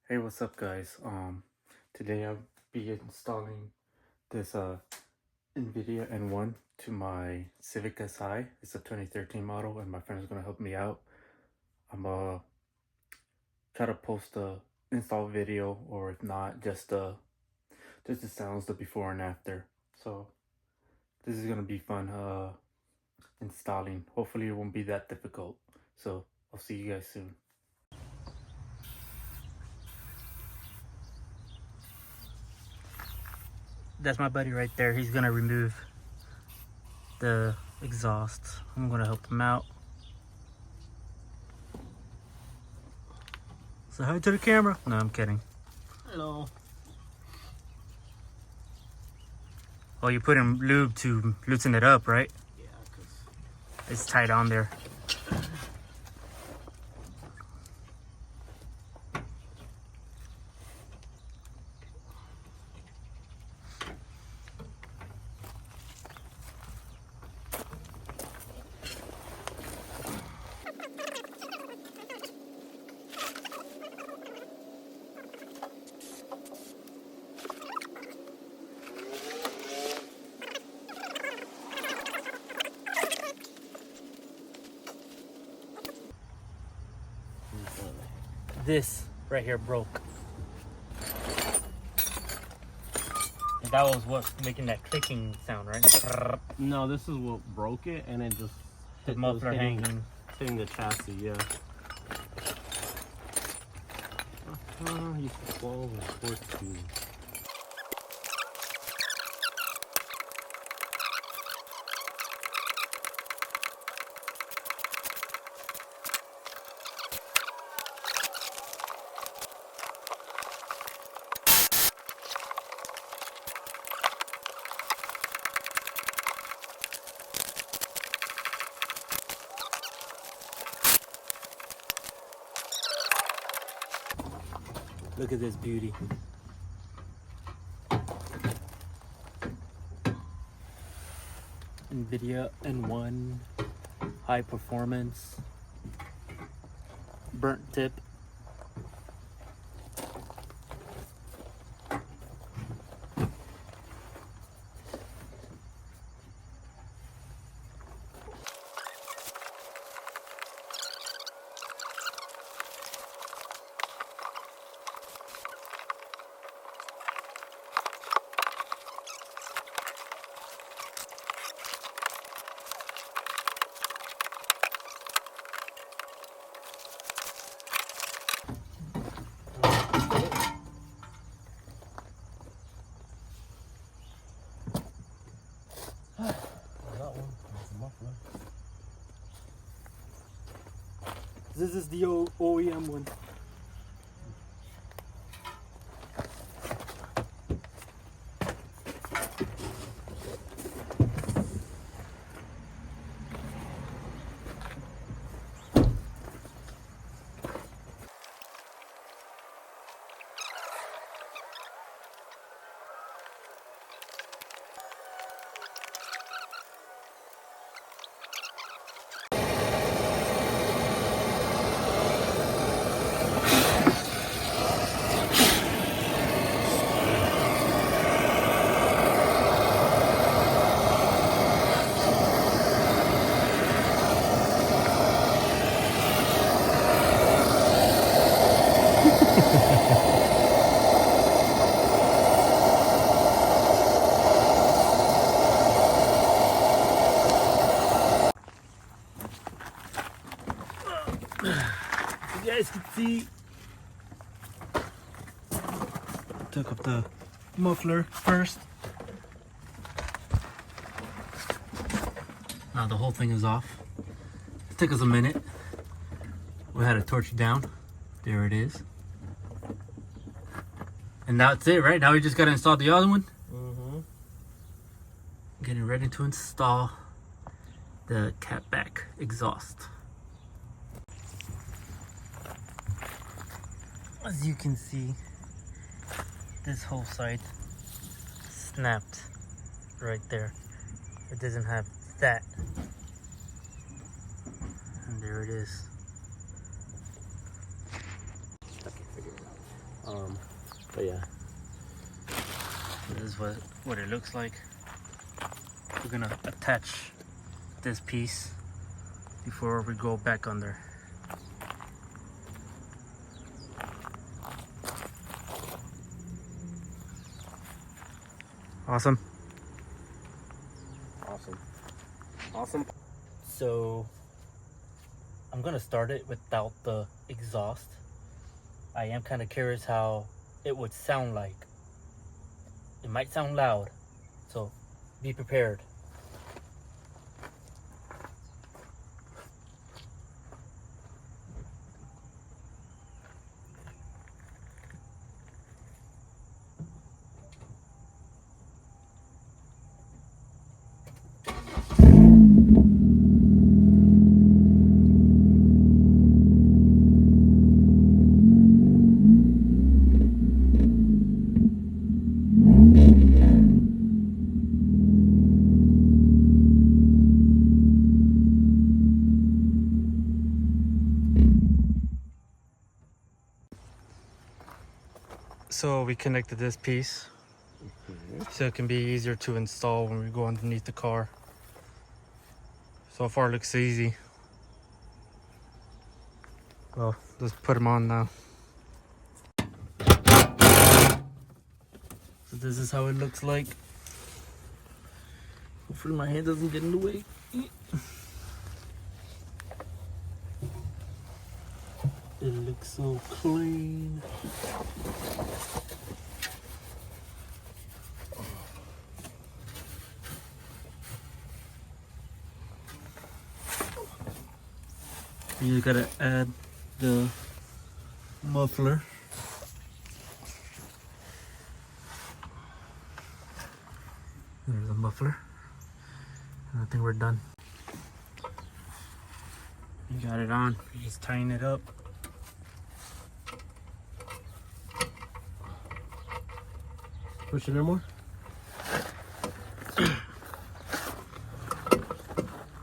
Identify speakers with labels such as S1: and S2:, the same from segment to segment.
S1: Hey, what's up, guys? Today I'll be installing this Invidia N1 to my Civic Si. It's a 2013 model, and my friend is gonna help me out. I'm try to post a install video, or if not, just the sounds, the before and after. So this is gonna be fun installing. Hopefully it won't be that difficult. So I'll see you guys soon. That's my buddy right there. He's gonna remove the exhaust. I'm gonna help him out. Say hi to the camera. No, I'm kidding.
S2: Hello.
S1: Oh, you put in lube to loosen it up, right?
S2: Yeah, because
S1: It's tight on there. This right here broke. And that was what's making that clicking sound, right?
S2: no, this is what broke it, and it just
S1: The muffler hanging.
S2: hitting the chassis. Yeah. You 12 and 14.
S1: Look at this beauty. Invidia N1 high performance burnt tip. This is the OEM one. You guys can see, took up the muffler first. Now the whole thing is off. It took us a minute. We had to torch it down. There it is. And that's it, right? Now we just gotta install the other one. Getting ready to install the catback exhaust. As you can see, this whole side snapped right there. It doesn't have that. And there it is. I can figure it out.
S2: But yeah.
S1: This is what it looks like. We're gonna attach this piece before we go back under. Awesome.
S2: Awesome.
S1: So I'm gonna start it without the exhaust. I am kind of curious how it would sound like. It might sound loud, so be prepared. So we connected this piece so it can be easier to install when we go underneath the car. So far it looks easy. Well, let's put them on now. So this is how it looks like. Hopefully my hand doesn't get in the way. It looks so clean. You gotta add the muffler. There's a muffler. And I think we're done. You got it on. You're just tying it up.
S2: Push it in more.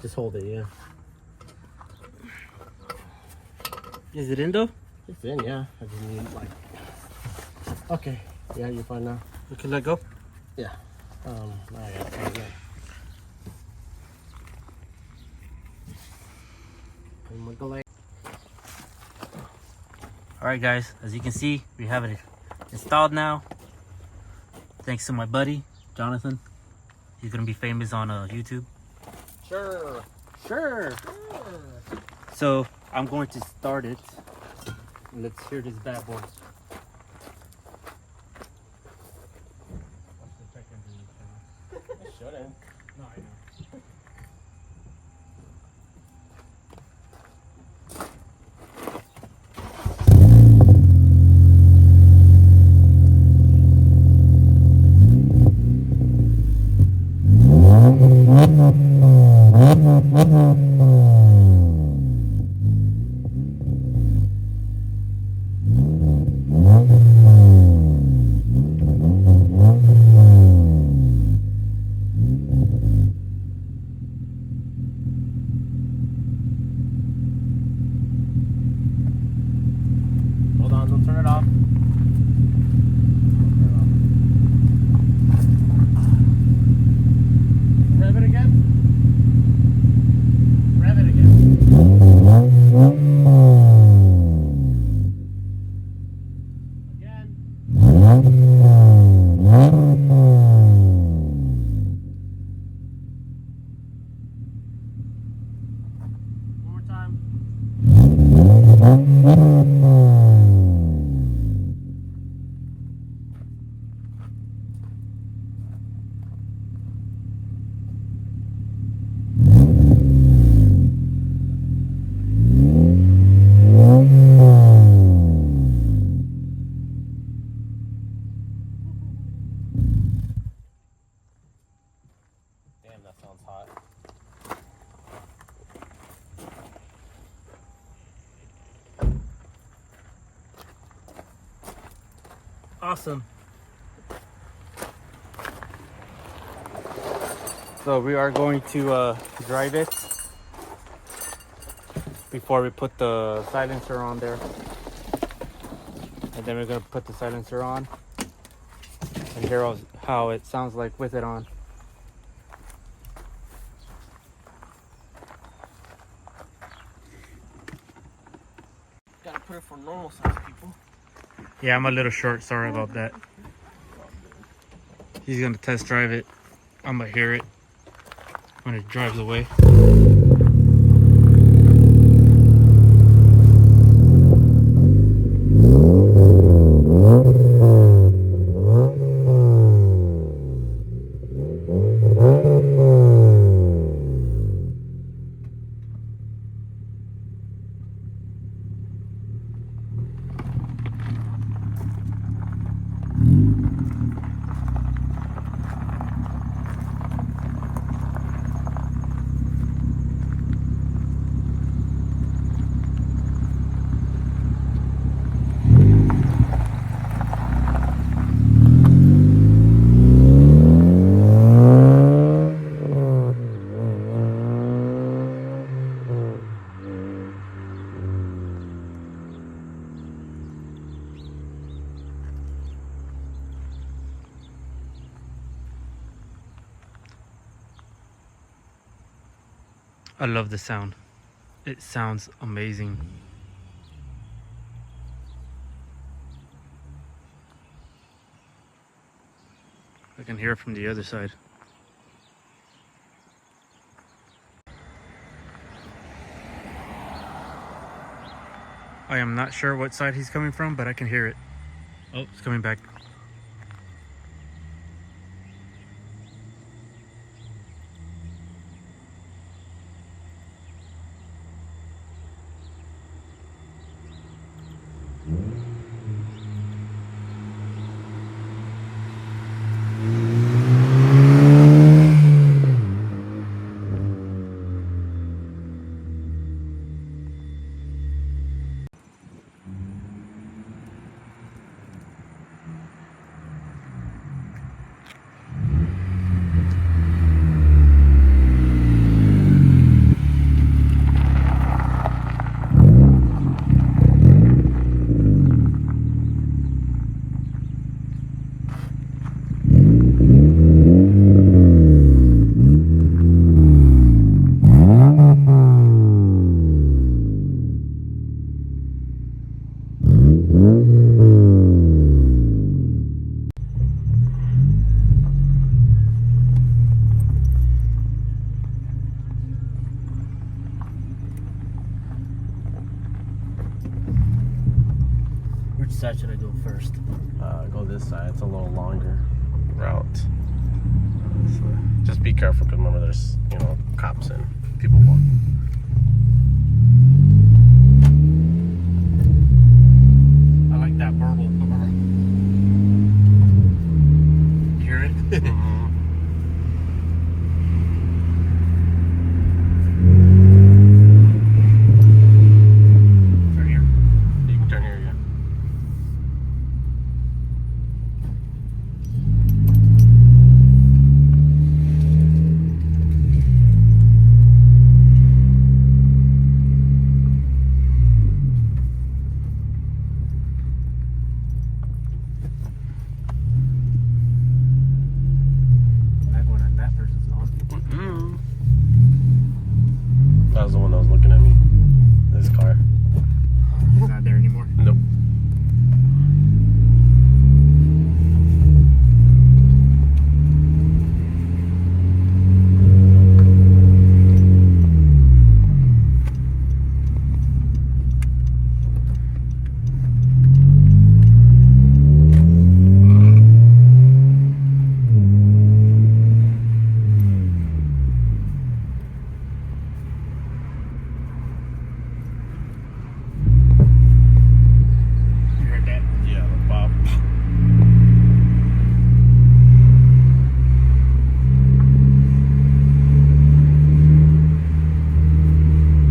S2: Just hold it, yeah.
S1: Is it in though?
S2: It's in, yeah. I just need like. Okay. Yeah, you're fine now.
S1: You can let go.
S2: Yeah. I gotta try again.
S1: Alright guys, as you can see, we have it installed now. Thanks to my buddy, Jonathan. He's gonna be famous on YouTube.
S2: Sure.
S1: So, I'm going to start it. Let's hear this bad boy.
S2: It shouldn't.
S1: No, I know.
S2: Hold on, don't turn it off. Rev it again. Rev it again. One more time. Damn, that sounds hot.
S1: Awesome. So we are going to drive it before we put the silencer on there. Then we're gonna put the silencer on and hear how it sounds like with it on.
S2: Gotta put it for normal size people.
S1: Yeah, I'm a little short. Sorry about that. He's gonna test drive it. I'm gonna hear it when it drives away. I love the sound. It sounds amazing. I can hear it from the other side. I am not sure what side he's coming from, but I can hear it. Oh, it's coming back.
S2: Which side should I go first?
S3: Go this side. It's a little longer route. So just be careful because remember there's, you know, cops and people walking.
S1: I like that burble. You hear it? Turn here.
S3: You can turn here, yeah.
S2: That one on that person's on.
S3: That was the one that was looking at me. This car.
S1: He's not there anymore.
S3: Nope.
S1: You heard that?
S3: Yeah, the Bob.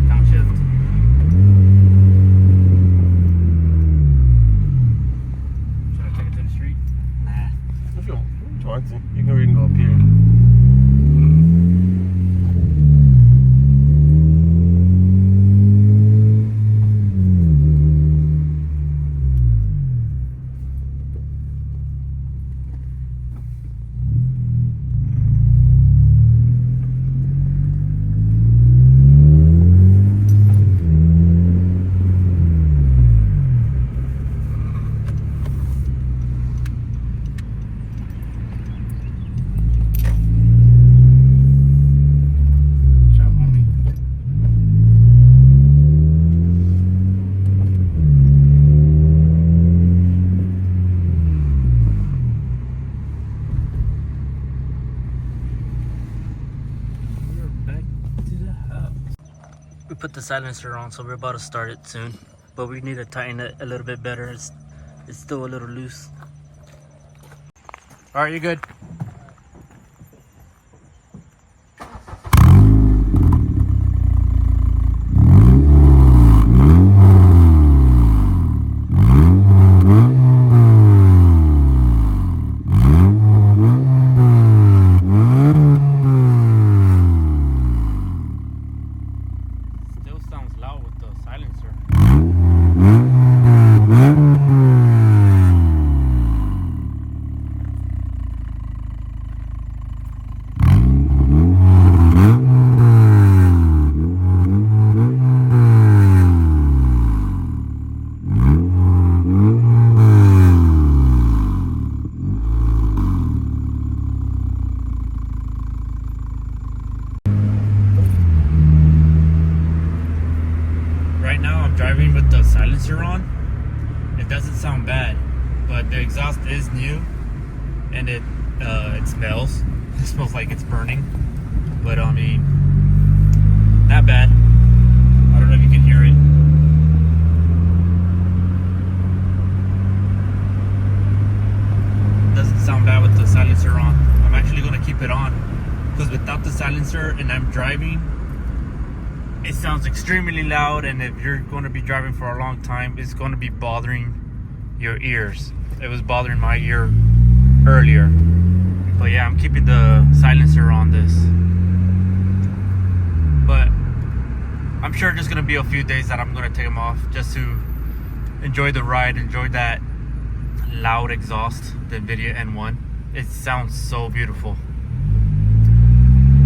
S1: Downshift. Should I take it to the street?
S2: Nah.
S3: If you want to, you can even go up here.
S4: put the silencer on, so we're about to start it soon. But we need to tighten it a little bit better. It's still a little loose. All right, you good? Still sounds loud with the silencer. Right now I'm driving with the silencer on. It doesn't sound bad, but the exhaust is new and it smells. It smells like it's burning, but I mean, not bad. I don't know if you can hear it. Doesn't sound bad with the silencer on. I'm actually gonna keep it on because without the silencer and I'm driving, it sounds extremely loud, and if you're going to be driving for a long time, it's going to be bothering your ears. It was bothering my ear earlier. But yeah, I'm keeping the silencer on this. But I'm sure there's going to be a few days that I'm going to take them off just to enjoy the ride, enjoy that loud exhaust, the Invidia N1. It sounds so beautiful.